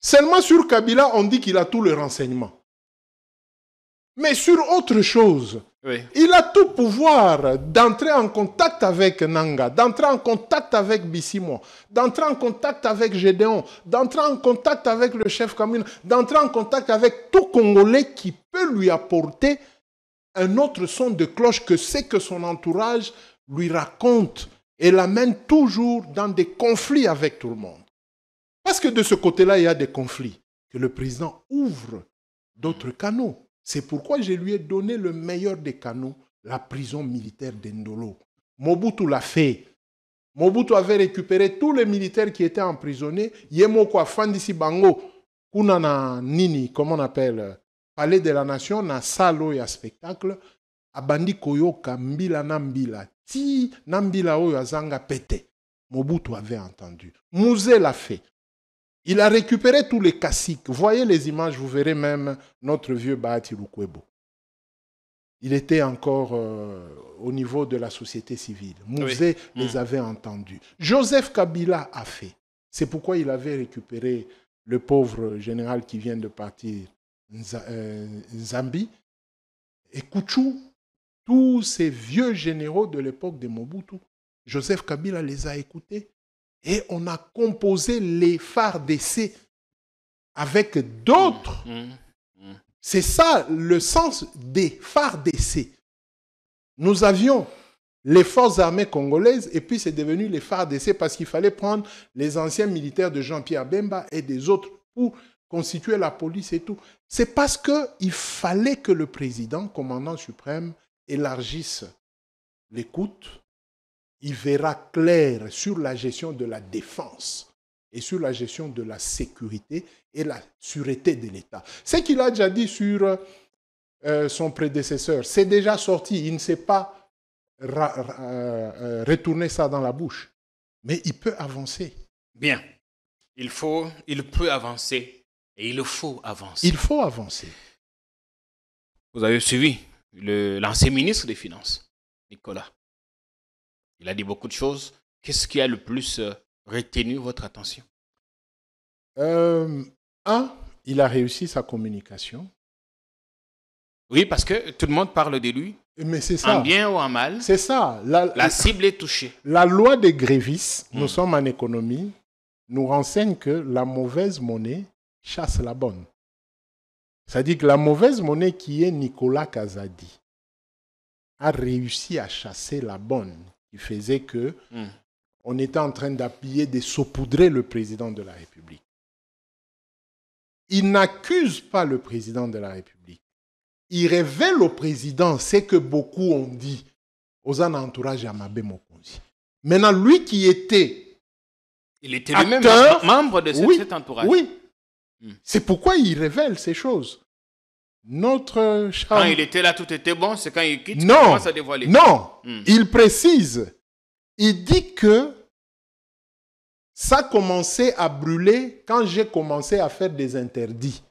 S1: Seulement sur Kabila, on dit qu'il a tout le renseignement. Mais sur autre chose, il a tout pouvoir d'entrer en contact avec Nanga, d'entrer en contact avec Bissimo, d'entrer en contact avec Gédéon, d'entrer en contact avec le chef commune, d'entrer en contact avec tout Congolais qui peut lui apporter un autre son de cloche que ce que son entourage lui raconte et l'amène toujours dans des conflits avec tout le monde. Parce que de ce côté-là, il y a des conflits. Que le président ouvre d'autres canaux. C'est pourquoi je lui ai donné le meilleur des canaux, la prison militaire d'Endolo. Mobutu l'a fait. Mobutu avait récupéré tous les militaires qui étaient emprisonnés. Yemoko Afandisi Bango, Kunana Nini, comment on appelle, Palais de la Nation, na salo ya spectacle, abandi koyoka mbila na mbila, ti na mbila oyo azanga pete. Mobutu avait entendu. Mouzé l'a fait. Il a récupéré tous les caciques. Voyez les images, vous verrez même notre vieux Bahati Lukwebo. Il était encore au niveau de la société civile. Mouzé les avait entendus. Joseph Kabila a fait. C'est pourquoi il avait récupéré le pauvre général qui vient de partir, Nzambi, et Kouchou, tous ces vieux généraux de l'époque de Mobutu. Joseph Kabila les a écoutés et on a composé les FARDC avec d'autres. C'est ça le sens des FARDC. Nous avions les forces armées congolaises et puis c'est devenu les FARDC parce qu'il fallait prendre les anciens militaires de Jean-Pierre Bemba et des autres pour constituer la police et tout. C'est parce qu'il fallait que le président, commandant suprême, élargisse l'écoute. Il verra clair sur la gestion de la défense et sur la gestion de la sécurité et la sûreté de l'État. Ce qu'il a déjà dit sur son prédécesseur, c'est déjà sorti. Il ne sait pas retourner ça dans la bouche. Mais il peut avancer.
S5: Bien. Il peut avancer et il faut avancer.
S1: Il faut avancer.
S5: Vous avez suivi l'ancien ministre des Finances, Nicolas. Il a dit beaucoup de choses. Qu'est-ce qui a le plus retenu votre attention?
S1: Il a réussi sa communication.
S5: Oui, parce que tout le monde parle de lui.
S1: Mais c'est ça.
S5: En bien ou en mal.
S1: C'est ça.
S5: La cible est touchée.
S1: La loi des grévistes, nous sommes en économie, nous renseigne que la mauvaise monnaie chasse la bonne. C'est-à-dire que la mauvaise monnaie qui est Nicolas Kazadi a réussi à chasser la bonne, qui faisait que on était en train d'appuyer, de saupoudrer le président de la République. Il n'accuse pas le président de la République. Il révèle au président ce que beaucoup ont dit aux entourages Yamabé Mokonzi. Maintenant, lui qui était
S5: il était lui-même membre de cet entourage.
S1: Oui. C'est pourquoi il révèle ces choses. Notre charme...
S5: Quand il était là, tout était bon. C'est quand il quitte qu'il commence à dévoiler.
S1: Non, il précise. Il dit que ça commençait à brûler quand j'ai commencé à faire des interdits.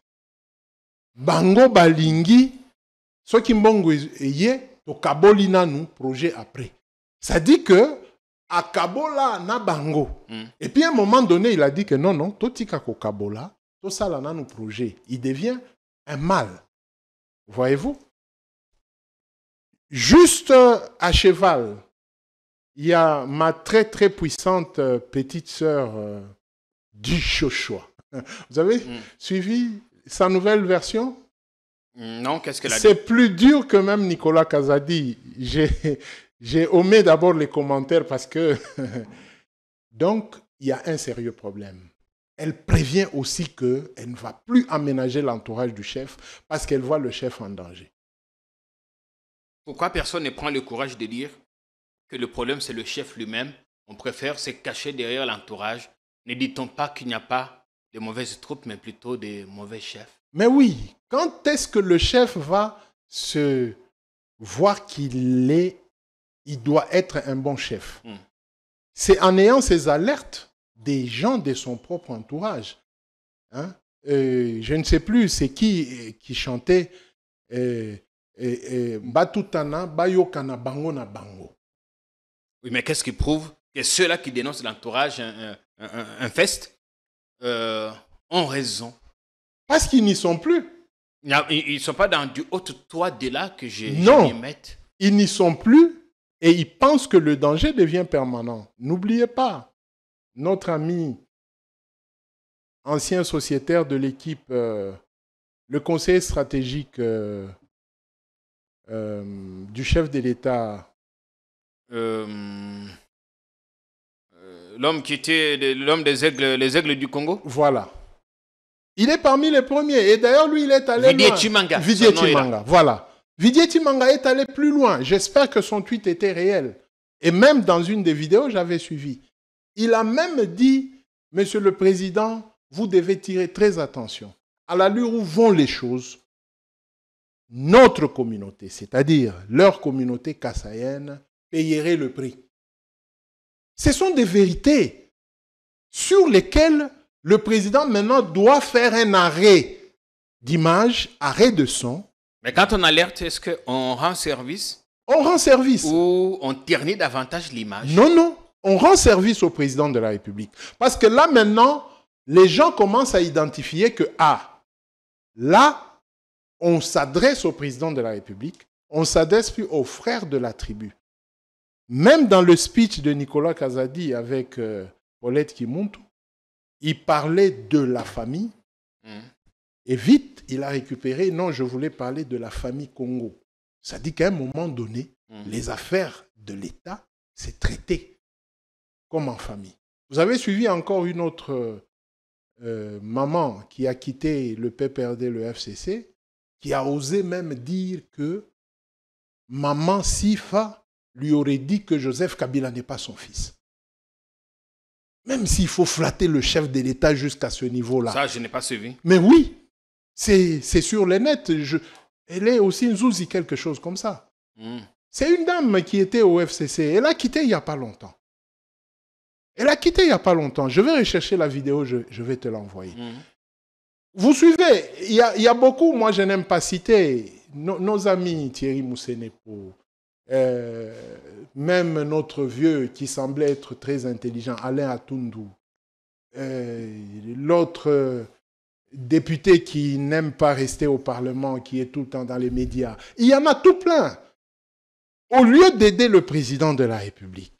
S1: Bango balingi, ce qui mbongo eye, to kaboli nanu projet après. Ça dit que à Kabola na bango. Et puis à un moment donné, il a dit que non, totika ko Kabola, to sala nanu projet. Il devient un mal. Voyez-vous? Juste à cheval, il y a ma très très puissante petite sœur du Chochoa. Vous avez suivi sa nouvelle version?
S5: Non, qu'est-ce qu'elle a dit?
S1: C'est plus dur que même Nicolas Kazadi. J'ai omis d'abord les commentaires parce que... Donc, il y a un sérieux problème. Elle prévient aussi qu'elle ne va plus aménager l'entourage du chef parce qu'elle voit le chef en danger.
S5: Pourquoi personne ne prend le courage de dire que le problème, c'est le chef lui-même? On préfère se cacher derrière l'entourage. Ne dit-on pas qu'il n'y a pas de mauvaises troupes, mais plutôt de mauvais chefs?
S1: Mais oui, quand est-ce que le chef va se voir il doit être un bon chef? C'est en ayant ces alertes des gens de son propre entourage. Hein? Je ne sais plus, c'est qui chantait Batutana, Bayokana, Bango na Bango.
S5: Oui, mais qu'est-ce qui prouve que ceux-là qui dénoncent l'entourage un fest ont raison?
S1: Parce qu'ils n'y sont plus.
S5: Ils ne sont pas dans du haut toit de là que je m'y mette.
S1: Ils n'y sont plus et ils pensent que le danger devient permanent. N'oubliez pas, notre ami, ancien sociétaire de l'équipe, le conseiller stratégique du chef de l'État.
S5: L'homme qui était l'homme des aigles, les aigles du Congo?
S1: Voilà. Il est parmi les premiers. Et d'ailleurs, lui, il est allé
S5: Vidier
S1: loin.
S5: Chimanga.
S1: Vidier Chimanga, voilà. Vidier Chimanga est allé plus loin. J'espère que son tweet était réel. Et même dans une des vidéos, j'avais suivi. Il a même dit, Monsieur le Président, vous devez tirer très attention. À l'allure où vont les choses, notre communauté, c'est-à-dire leur communauté kassaïenne, payerait le prix. Ce sont des vérités sur lesquelles le président maintenant doit faire un arrêt d'image, arrêt de son.
S5: Mais quand on alerte, est-ce qu'on rend service?
S1: On rend service.
S5: Ou on ternit davantage l'image?
S1: Non, non. On rend service au président de la République. Parce que là, maintenant, les gens commencent à identifier que, là, on s'adresse au président de la République, on ne s'adresse plus aux frères de la tribu. Même dans le speech de Nicolas Kazadi avec Paulette Kimuntu, il parlait de la famille. Et vite, il a récupéré, non, je voulais parler de la famille Congo. Ça dit qu'à un moment donné, les affaires de l'État, c'est traité comme en famille. Vous avez suivi encore une autre maman qui a quitté le PPRD, le FCC, qui a osé même dire que maman Sifa lui aurait dit que Joseph Kabila n'est pas son fils. Même s'il faut flatter le chef de l'État jusqu'à ce niveau-là.
S5: Ça, je n'ai pas suivi.
S1: Mais oui, c'est sur le net. Elle est aussi une Zouzi, quelque chose comme ça. C'est une dame qui était au FCC. Elle a quitté il n'y a pas longtemps. Elle a quitté il n'y a pas longtemps. Je vais rechercher la vidéo, je vais te l'envoyer. Vous suivez, il y a beaucoup, moi je n'aime pas citer, nos amis Thierry Moussenepo, même notre vieux qui semblait être très intelligent, Alain Atundou, l'autre député qui n'aime pas rester au Parlement, qui est tout le temps dans les médias. Il y en a tout plein. Au lieu d'aider le président de la République,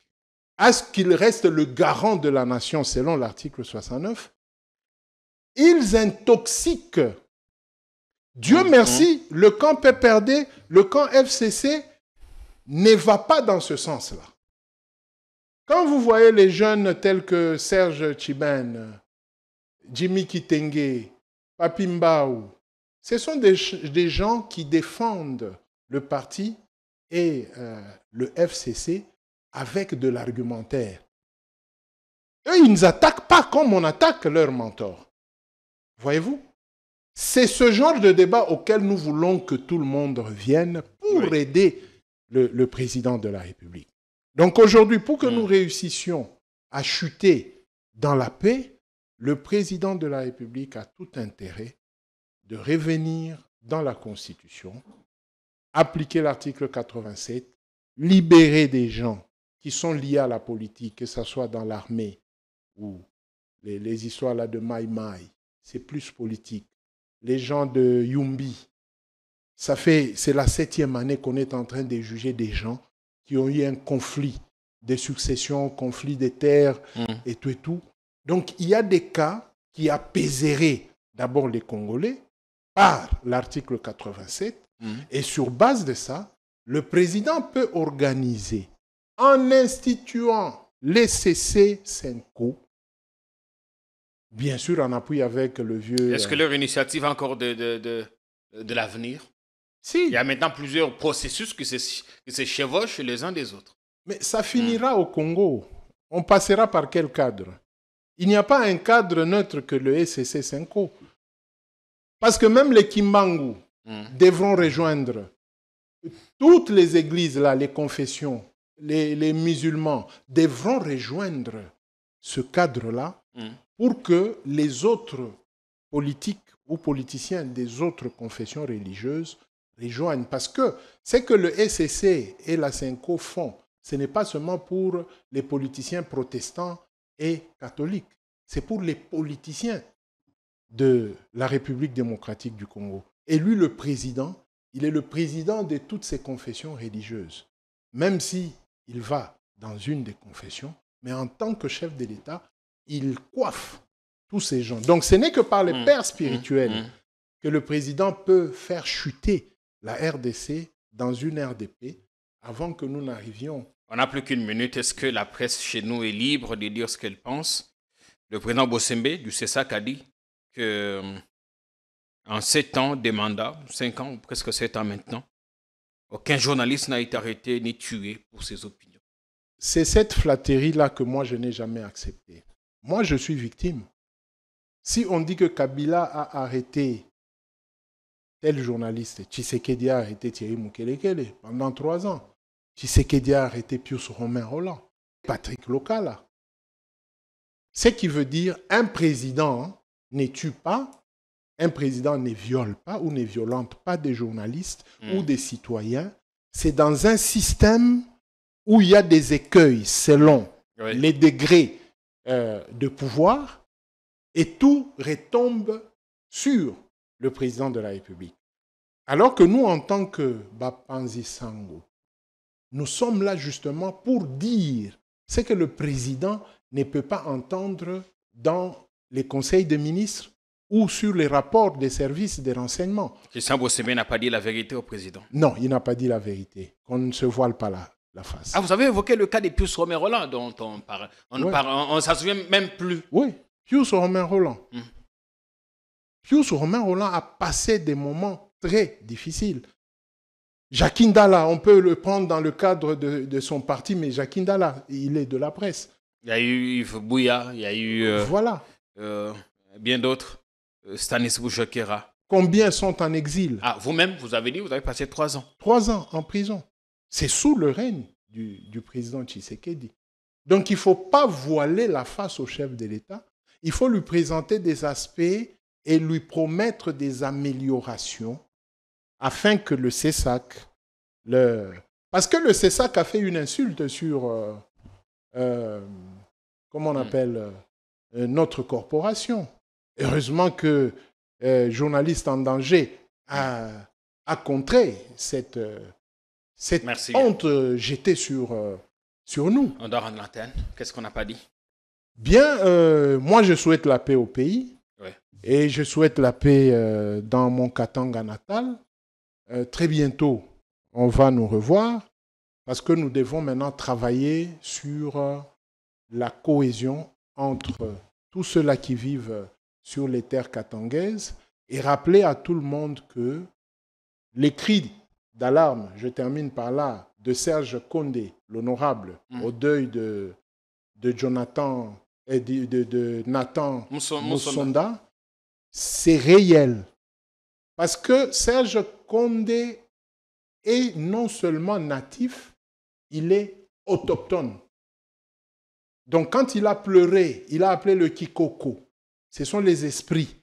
S1: à ce qu'il reste le garant de la nation selon l'article 69, ils intoxiquent. Dieu merci, le camp PPRD, le camp FCC ne va pas dans ce sens-là. Quand vous voyez les jeunes tels que Serge Tchiben, Jimmy Kitenge, Papi Mbao, ce sont des gens qui défendent le parti et le FCC avec de l'argumentaire. Eux, ils ne nous attaquent pas comme on attaque leur mentor. Voyez-vous? C'est ce genre de débat auquel nous voulons que tout le monde revienne pour aider le président de la République. Donc aujourd'hui, pour que nous réussissions à chuter dans la paix, le président de la République a tout intérêt de revenir dans la Constitution, appliquer l'article 87, libérer des gens qui sont liés à la politique, que ce soit dans l'armée ou les histoires là de Maï Maï, c'est plus politique. Les gens de Yumbi, c'est la 7e année qu'on est en train de juger des gens qui ont eu un conflit de succession, conflit des terres et tout et tout. Donc, il y a des cas qui apaiseraient d'abord les Congolais par l'article 87 et sur base de ça, le président peut organiser en instituant les CC5O, bien sûr en appui avec le vieux...
S5: Est-ce que leur initiative a encore de l'avenir?
S1: Si.
S5: Il y a maintenant plusieurs processus qui se chevauchent les uns des autres.
S1: Mais ça finira au Congo. On passera par quel cadre? Il n'y a pas un cadre neutre que le SCC5O. Parce que même les Kimbangu devront rejoindre toutes les églises, là, les confessions, les musulmans devront rejoindre ce cadre-là pour que les autres politiques ou politiciens des autres confessions religieuses rejoignent. Parce que ce que le SCC et la 5O font, ce n'est pas seulement pour les politiciens protestants et catholiques, c'est pour les politiciens de la République démocratique du Congo. Et lui, le président, il est le président de toutes ces confessions religieuses. Même si il va dans une des confessions, mais en tant que chef de l'État, il coiffe tous ces gens. Donc ce n'est que par les pères spirituels que le président peut faire chuter la RDC dans une ère de paix avant que nous n'arrivions.
S5: On n'a plus qu'une minute. Est-ce que la presse chez nous est libre de dire ce qu'elle pense? Le président Bossembe du CESAC a dit que en 7 ans de mandat, 5 ans, presque 7 ans maintenant, aucun journaliste n'a été arrêté ni tué pour ses opinions.
S1: C'est cette flatterie-là que moi, je n'ai jamais acceptée. Moi, je suis victime. Si on dit que Kabila a arrêté tel journaliste, Tshisekedi a arrêté Thierry Mukelekele pendant 3 ans, Tshisekedi a arrêté Pius Romain Roland, Patrick Lokala. Ce qui veut dire un président ne tue pas, un président ne viole pas ou ne violente pas des journalistes ou des citoyens. C'est dans un système où il y a des écueils selon les degrés de pouvoir et tout retombe sur le président de la République. Alors que nous, en tant que Bapanzi Sango, nous sommes là justement pour dire ce que le président ne peut pas entendre dans les conseils des ministres ou sur les rapports des services de renseignement.
S5: Christian Bossémé n'a pas dit la vérité au président.
S1: Non, il n'a pas dit la vérité. Qu'on ne se voile pas la face.
S5: Ah, vous avez évoqué le cas de Pius Romain Roland dont on parle. On ne s'en souvient même plus.
S1: Oui, Pius Romain Roland. Pius Romain Roland a passé des moments très difficiles. Jacques Ndala, on peut le prendre dans le cadre de son parti, mais Jacques Ndala, il est de la presse.
S5: Il y a eu Yves Bouya, il y a eu
S1: voilà.
S5: Bien d'autres. Stanis Bouchekera.
S1: Combien sont en exil?
S5: Ah, vous-même, vous avez dit, vous avez passé 3 ans.
S1: 3 ans en prison. C'est sous le règne du président Tshisekedi. Donc, il ne faut pas voiler la face au chef de l'État. Il faut lui présenter des aspects et lui promettre des améliorations afin que le CESAC... Parce que le CESAC a fait une insulte sur... comment on appelle notre corporation. Heureusement que Journaliste en danger a contré cette honte jetée sur nous.
S5: On doit rendre l'antenne. Qu'est-ce qu'on n'a pas dit?
S1: Bien, moi je souhaite la paix au pays.
S5: Oui.
S1: Et je souhaite la paix dans mon Katanga natal. Très bientôt, on va nous revoir parce que nous devons maintenant travailler sur la cohésion entre tous ceux-là qui vivent sur les terres katangaises et rappeler à tout le monde que les cris d'alarme, je termine par là, de Serge Kondé, l'honorable, au deuil de Jonathan et de Nathan Moussonda, c'est réel. Parce que Serge Kondé est non seulement natif, il est autochtone. Donc quand il a pleuré, il a appelé le Kikoko. Ce sont les esprits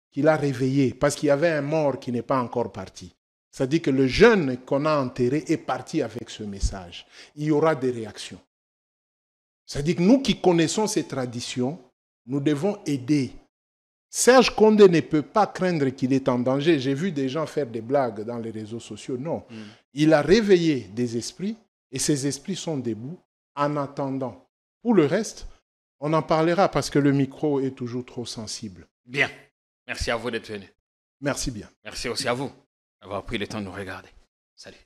S1: qu'il a réveillés parce qu'il y avait un mort qui n'est pas encore parti. C'est-à-dire que le jeune qu'on a enterré est parti avec ce message. Il y aura des réactions. C'est-à-dire que nous qui connaissons ces traditions, nous devons aider. Serge Kondé ne peut pas craindre qu'il est en danger. J'ai vu des gens faire des blagues dans les réseaux sociaux. Non. Il a réveillé des esprits et ces esprits sont debout en attendant. Pour le reste, on en parlera parce que le micro est toujours trop sensible.
S5: Bien. Merci à vous d'être venu.
S1: Merci bien.
S5: Merci aussi à vous d'avoir pris le temps de nous regarder. Salut.